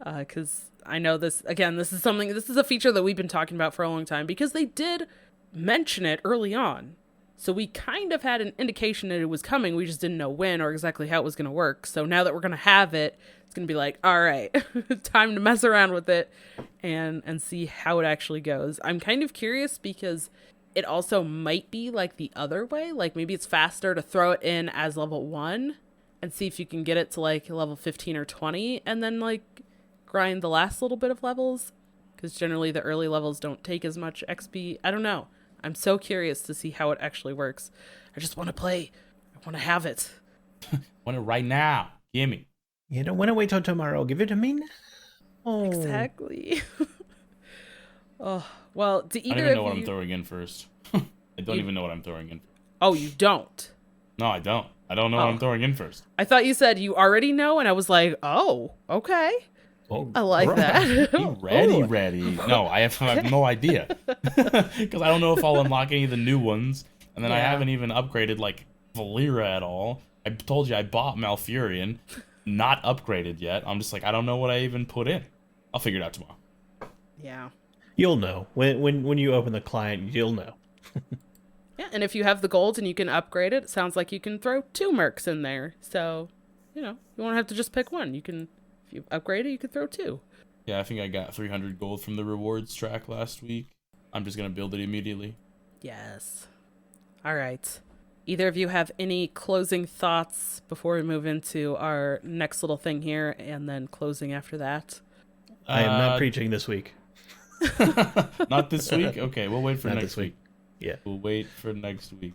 Because I know this is a feature that we've been talking about for a long time, because they did mention it early on. So we kind of had an indication that it was coming. We just didn't know when or exactly how it was going to work. So now that we're going to have it, it's going to be like, all right, time to mess around with it and see how it actually goes. I'm kind of curious because it also might be like the other way. Like maybe it's faster to throw it in as level 1 and see if you can get it to like level 15 or 20 and then like grind the last little bit of levels. Because generally the early levels don't take as much XP. I don't know. I'm so curious to see how it actually works. I just want to play. I want to have it. Want it right now. Gimme. You don't want to wait till tomorrow. Give it to me now. Oh. Exactly. Oh, well, do either of you... I don't even know what I'm throwing in first. I don't even know what I'm throwing in. Oh, you don't? No, I don't. I don't know what I'm throwing in first. I thought you said you already know, and I was like, oh, okay. Oh, I like that. Ready. No, I have no idea. Because I don't know if I'll unlock any of the new ones. And then I haven't even upgraded, like, Valera at all. I told you I bought Malfurion, not upgraded yet. I'm just like, I don't know what I even put in. I'll figure it out tomorrow. Yeah. You'll know. When you open the client, you'll know. Yeah, and if you have the gold and you can upgrade it, it sounds like you can throw 2 Mercs in there. So, you won't have to just pick one. You can... If you upgrade it, you could throw 2. Yeah, I think I got 300 gold from the rewards track last week. I'm just going to build it immediately. Yes. All right. either of you have any closing thoughts before we move into our next little thing here and then closing after that? I am not preaching this week. Not this week? Okay, we'll wait for next week. Yeah. We'll wait for next week.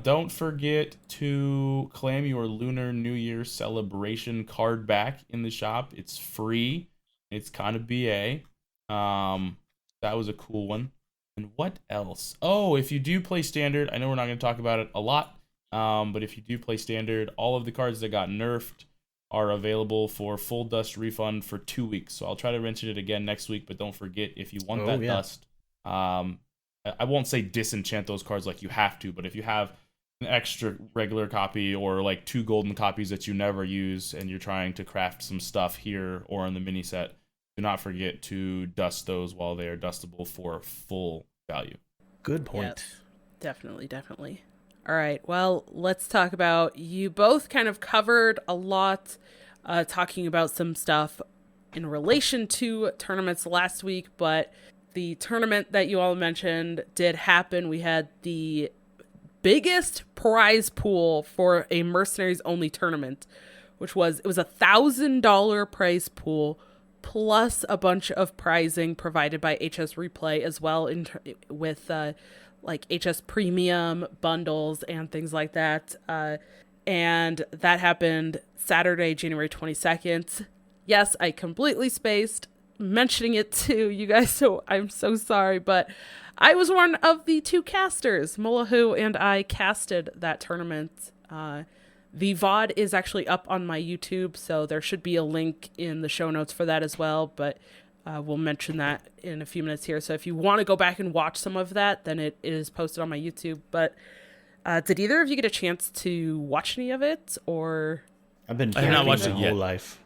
Don't forget to claim your Lunar New Year celebration card back in the shop. It's free. It's kind of BA. That was a cool one. And what else? Oh, if you do play Standard, I know we're not going to talk about it a lot, but if you do play Standard, all of the cards that got nerfed are available for full dust refund for 2 weeks. So I'll try to mention it again next week, but don't forget, if you want dust, I won't say disenchant those cards like you have to, but if you have an extra regular copy or like 2 golden copies that you never use and you're trying to craft some stuff here or in the mini set, do not forget to dust those while they are dustable for full value. Good point. Yes, definitely. All right, well, let's talk about, you both kind of covered a lot, talking about some stuff in relation to tournaments last week, but the tournament that you all mentioned did happen. We had the biggest prize pool for a Mercenaries only tournament, which was, it was $1,000 prize pool plus a bunch of prizing provided by HS Replay as well, with like HS Premium bundles and things like that. And that happened Saturday, January 22nd. Yes, I completely spaced mentioning it to you guys, so I'm so sorry, but I was one of the 2 casters. Mulahu and I casted that tournament. The VOD is actually up on my YouTube, so there should be a link in the show notes for that as well, but we'll mention that in a few minutes here. So if you want to go back and watch some of that, then it is posted on my YouTube. But did either of you get a chance to watch any of it, or? I have not watched my it yet. whole life.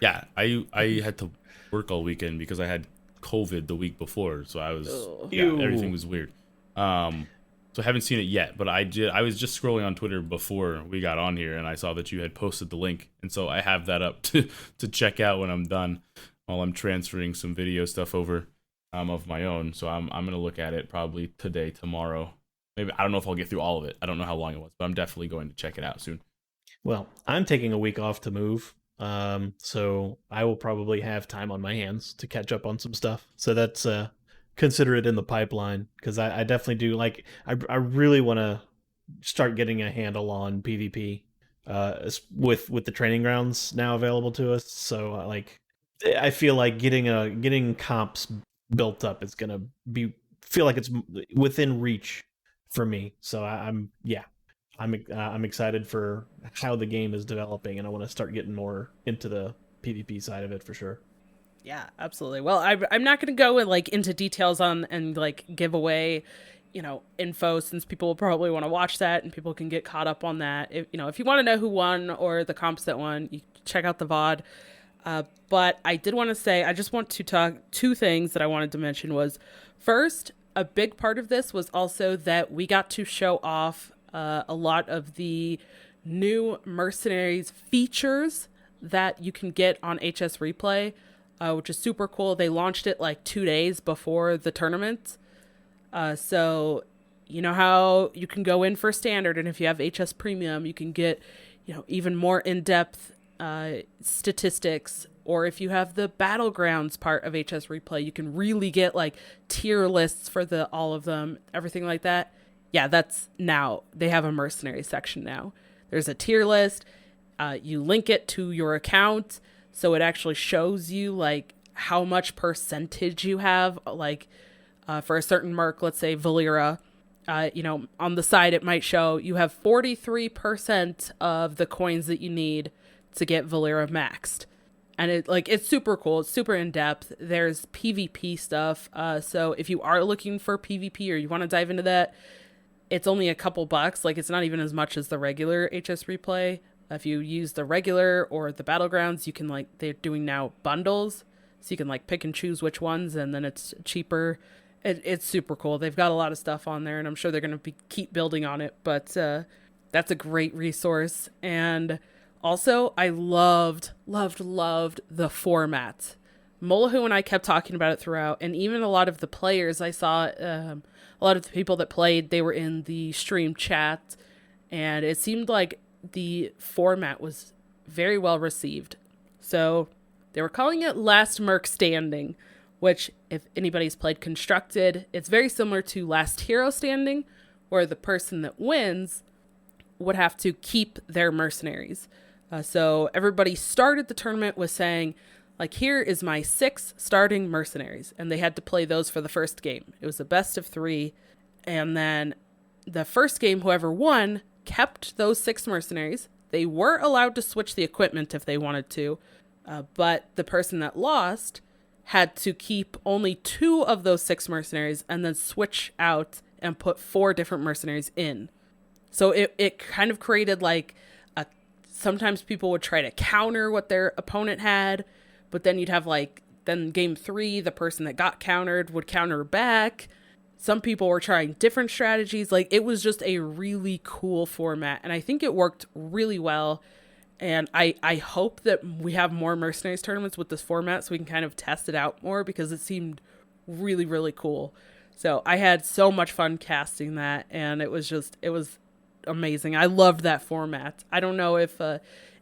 Yeah, I had to work all weekend because I had COVID the week before, so I was everything was weird. So I haven't seen it yet, but I was just scrolling on Twitter before we got on here, and I saw that you had posted the link, and so I have that up to check out when I'm done, while I'm transferring some video stuff over of my own. So I'm gonna look at it probably today, tomorrow. Maybe, I don't know if I'll get through all of it. I don't know how long it was, but I'm definitely going to check it out soon. Well, I'm taking a week off to move, so I will probably have time on my hands to catch up on some stuff. So that's consider it in the pipeline, because I definitely do like, I really want to start getting a handle on PvP with the training grounds now available to us. So I feel like getting comps built up is gonna feel like it's within reach for me. So I'm excited for how the game is developing, and I want to start getting more into the PvP side of it for sure. Yeah, absolutely. Well, I'm not going to go into details on and give away, info, since people will probably want to watch that and people can get caught up on that. If you want to know who won or the comps that won, you check out the VOD. But I did want to say, I just want to talk 2 things that I wanted to mention was, first, a big part of this was also that we got to show off a lot of the new Mercenaries features that you can get on HS Replay. Which is super cool. They launched it 2 days before the tournament. So you know how you can go in for Standard, and if you have HS Premium, you can get, even more in-depth statistics. Or if you have the Battlegrounds part of HS Replay, you can really get tier lists for all of them, everything like that. Yeah, that's now. They have a Mercenary section now. There's a tier list. You link it to your account. So it actually shows you how much percentage you have, for a certain merc, let's say Valera, on the side it might show you have 43% of the coins that you need to get Valera maxed. And it's super cool. It's super in depth. There's PvP stuff. So if you are looking for PvP or you want to dive into that, it's only a couple bucks. It's not even as much as the regular HS Replay. If you use the regular or the Battlegrounds, you can they're doing now bundles, so you can pick and choose which ones, and then it's cheaper. It's super cool. They've got a lot of stuff on there, and I'm sure they're going to keep building on it, but that's a great resource. And also, I loved the format. Mulahu and I kept talking about it throughout, and even a lot of the players I saw, a lot of the people that played, they were in the stream chat, and it seemed like the format was very well received. So they were calling it Last Merc Standing, which, if anybody's played Constructed, it's very similar to Last Hero Standing, where the person that wins would have to keep their mercenaries. So everybody started the tournament with saying, like, here is my 6 starting mercenaries. And they had to play those for the first game. It was a best of 3. And then the first game, whoever won kept those 6 mercenaries. They were allowed to switch the equipment if they wanted to. But the person that lost had to keep only 2 of those 6 mercenaries and then switch out and put 4 different mercenaries in. So it kind of created like sometimes people would try to counter what their opponent had, but then you'd have then game 3, the person that got countered would counter back. Some people were trying different strategies. Like, it was just a really cool format, and I think it worked really well. And I hope that we have more Mercenaries tournaments with this format so we can kind of test it out more, because it seemed really, really cool. So I had so much fun casting that, and it was amazing. I loved that format. I don't know if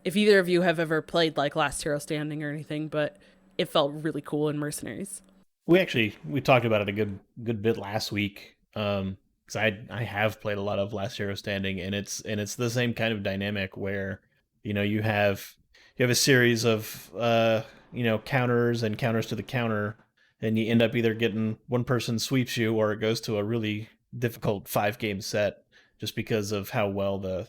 either of you have ever played like Last Hero Standing or anything, but it felt really cool in Mercenaries. We talked about it a good bit last week, because I have played a lot of Last Hero Standing, and it's the same kind of dynamic where, you know, you have a series of counters and counters to the counter, and you end up either getting one person sweeps you, or it goes to a really difficult 5-game set, just because of how well the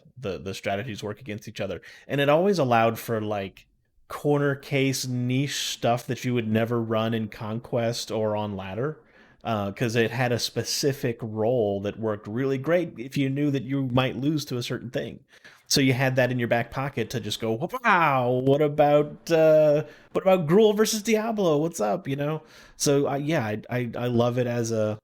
strategies work against each other. And it always allowed for like corner case niche stuff that you would never run in Conquest or on Ladder, because it had a specific role that worked really great if you knew that you might lose to a certain thing. So you had that in your back pocket to just go, wow, what about Gruul versus Diablo? What's up, you know? So I love it as a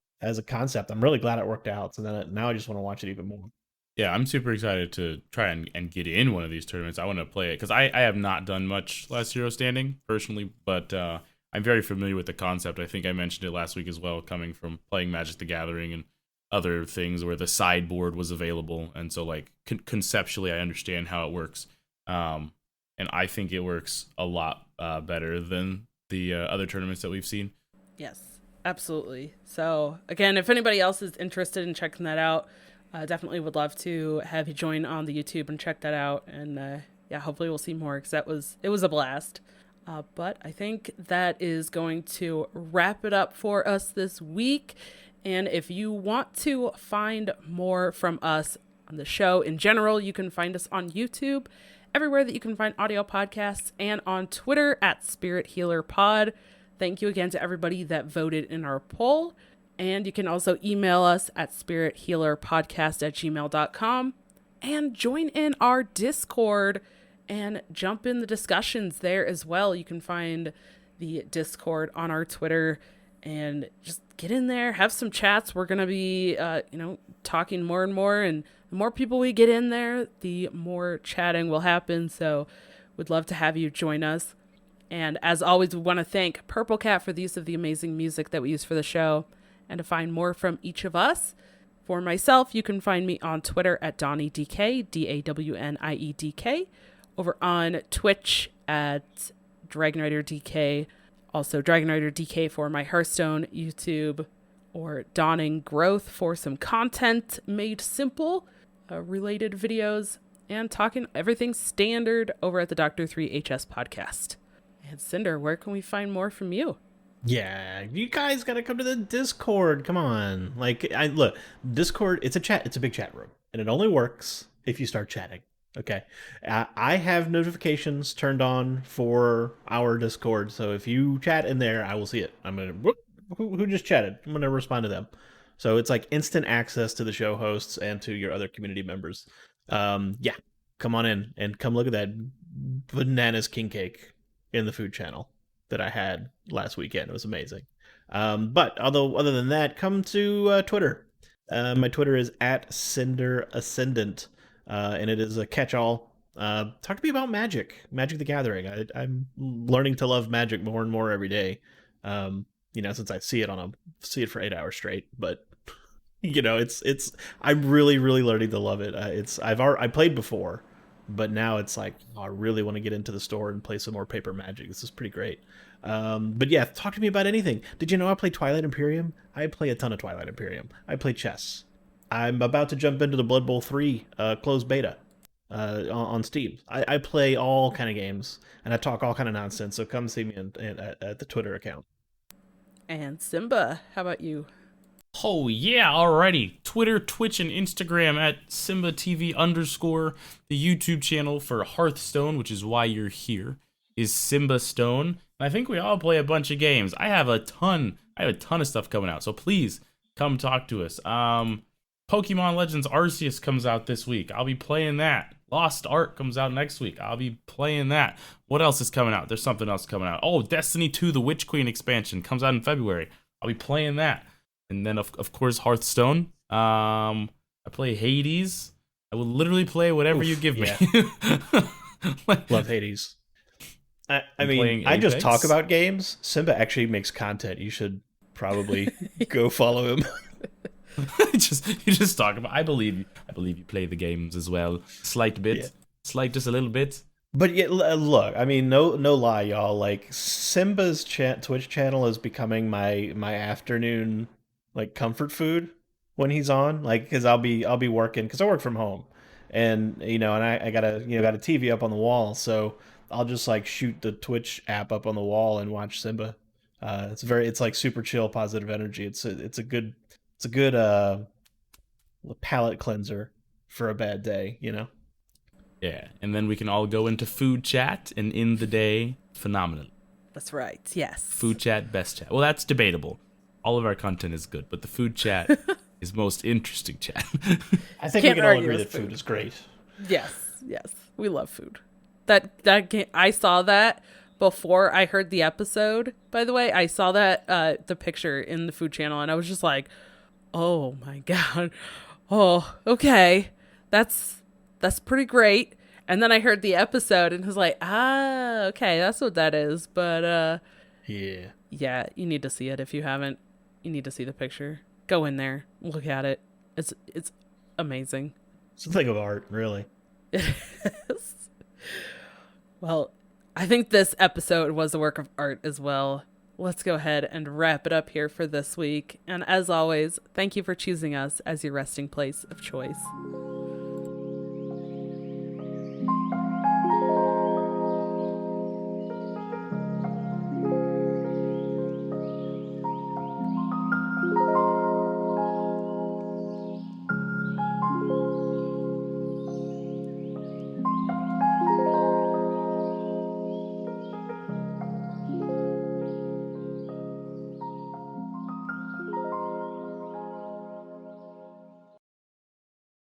concept. I'm really glad it worked out. So then now I just want to watch it even more. Yeah, I'm super excited to try and get in one of these tournaments. I want to play it because I have not done much Last Hero Standing personally, but I'm very familiar with the concept. I think I mentioned it last week as well, coming from playing Magic the Gathering and other things where the sideboard was available. And so like conceptually, I understand how it works. And I think it works a lot better than the other tournaments that we've seen. Yes, absolutely. So again, if anybody else is interested in checking that out, definitely would love to have you join on the YouTube and check that out. And hopefully we'll see more, because it was a blast. But I think that is going to wrap it up for us this week. And if you want to find more from us on the show in general, you can find us on YouTube, everywhere that you can find audio podcasts, and on Twitter at Spirit Healer Pod. Thank you again to everybody that voted in our poll. And you can also email us at spirithealerpodcast@gmail.com and join in our Discord and jump in the discussions there as well. You can find the Discord on our Twitter and just get in there, have some chats. We're going to be, talking more and more, and the more people we get in there, the more chatting will happen. So we'd love to have you join us. And as always, we want to thank Purrple Cat for the use of the amazing music that we use for the show. And to find more from each of us, for myself, you can find me on Twitter at DawnieDK, DAWNIEDK, over on Twitch at DragonriderDK, also DragonriderDK for my Hearthstone YouTube, or Dawning Growth for some content made simple, related videos, and talking everything standard over at the Dr. 3 HS podcast. And Cinder, where can we find more from you? Yeah, you guys gotta come to the Discord. Come on. Look, Discord, it's a big chat room, and it only works if you start chatting. Okay. I have notifications turned on for our Discord, so if you chat in there, I will see it. I'm gonna, who just chatted? I'm gonna respond to them. So it's like instant access to the show hosts and to your other community members. Come on in and come look at that bananas king cake in the food channel that I had last weekend. It was amazing. But other than that, come to Twitter. My Twitter is at Cinder Ascendant, and it is a catch-all. Talk to me about Magic the Gathering. I'm learning to love Magic more and more every day. Since I see it for 8 hours straight. But it's I'm really learning to love it. I played before, but now it's like, oh, I really want to get into the store and play some more Paper Magic. This is pretty great. But yeah, talk to me about anything. Did you know I play Twilight Imperium? I play a ton of Twilight Imperium. I play chess. I'm about to jump into the Blood Bowl 3 closed beta on Steam. I play all kind of games, and I talk all kind of nonsense, so come see me at the Twitter account. And Siimba, how about you? Oh yeah, alrighty. Twitter, Twitch, and Instagram at SiimbaTV_. The YouTube channel for Hearthstone, which is why you're here, is Siimba Stone. And I think we all play a bunch of games. I have a ton of stuff coming out, so please come talk to us. Pokemon Legends Arceus comes out this week. I'll be playing that. Lost Ark comes out next week. I'll be playing that. What else is coming out? There's something else coming out. Oh, Destiny 2, the Witch Queen expansion comes out in February. I'll be playing that. And then, of course, Hearthstone. I play Hades. I will literally play whatever you give me. Love Hades. I mean, I just talk about games. Siimba actually makes content. You should probably go follow him. you just talk about. I believe you play the games as well. Slight bit, just a little bit. But yeah, look, I mean, no lie, y'all. Like Simba's Twitch channel is becoming my afternoon comfort food when he's on. Because I'll be working because I work from home, and I got a TV up on the wall, so I'll just shoot the Twitch app up on the wall and watch Siimba. It's like super chill, positive energy. It's a good palate cleanser for a bad day, Yeah, and then we can all go into food chat and end the day phenomenally. That's right, yes. Food chat, best chat. Well, that's debatable. All of our content is good, but the food chat is most interesting chat. I think we can all agree that food is great. Yes, we love food. That game, I saw that before I heard the episode. By the way, I saw that the picture in the food channel, and I was just like, oh my god, oh okay, that's pretty great. And then I heard the episode and was like, okay, that's what that is. But yeah, you need to see it if you haven't. You need to see the picture. Go in there, look at it. It's amazing. It's a thing of art, really. It is. Well, I think this episode was a work of art as well. Let's go ahead and wrap it up here for this week. And as always, thank you for choosing us as your resting place of choice.